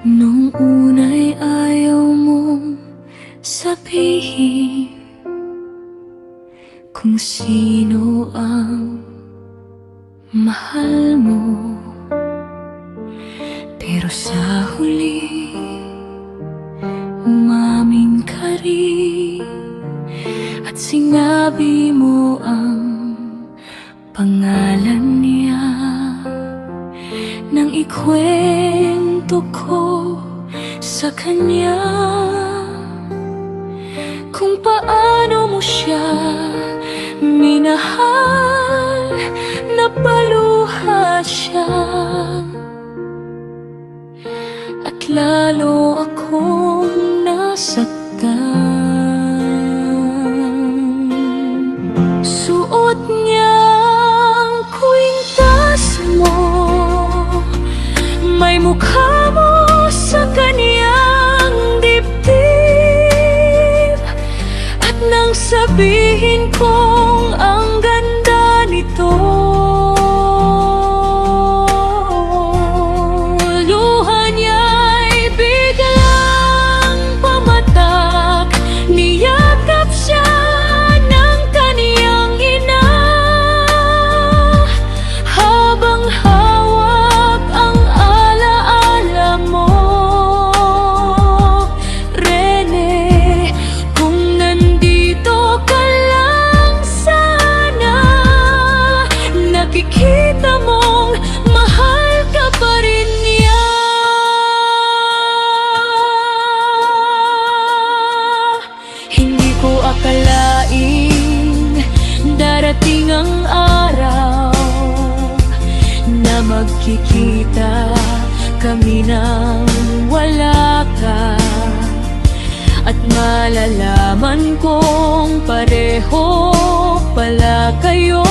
Nung una'y ayaw mong sabihin kung sino ang mahal mo, pero sa huli umamin ka rin at sinabi mo ang pangalan niya. Nang ikwento ko sa kanya kung paano mo siya minahal, napaluha siya at lalo akong nasaktan. Suot niya ang kwintas mo, may mukha mo sa kaniyang dibdib, at nang sabihin kong ang ganda nito, luha niya'y biglang pamatak. Niyakap siya ng kaniyang ina habang hawak ang alaala mo. Rene, kung nandito ka lang sana, nakikita mong mahal ka pa rin niya. Hindi ko akalain darating ang araw na magkikita kami nang wala ka, at malalaman kong pareho pala kayo,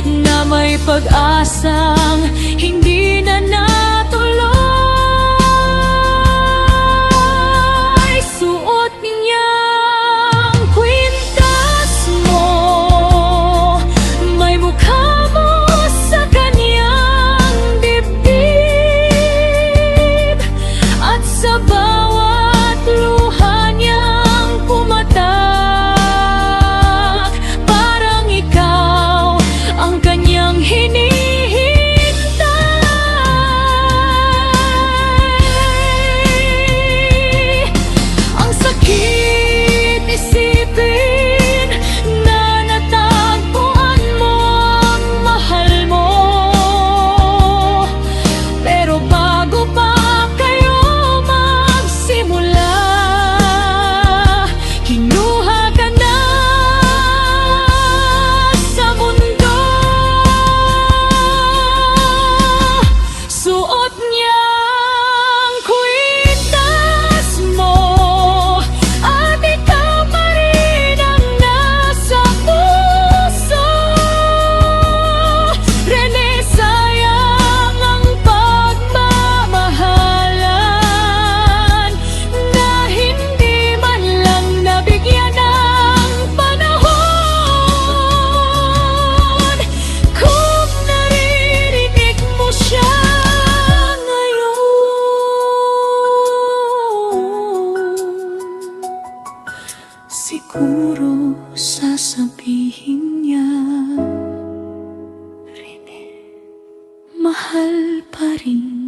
na may pag-asang hindi na natuloy. Suot niya ang kwintas mo, may mukha mo sa kaniyang dibdib, at sa bawat luha niyang pumatak, parang ikaw ang kanyang hinihintay. Ang sakit isipin na natagpuan mo ang mahal mo, pero bago pa kayo magsimula, kinuha ka na sa mundo. Suot niya ang kwintas mo at ikaw pa rin ang nasa puso. Rene, sayang ang pagmamahalan na hindi man lang nabigyan ng panahon. Kung naririnig mo siya ngayon, siguro sasabihin niya, Rene, mahal pa rin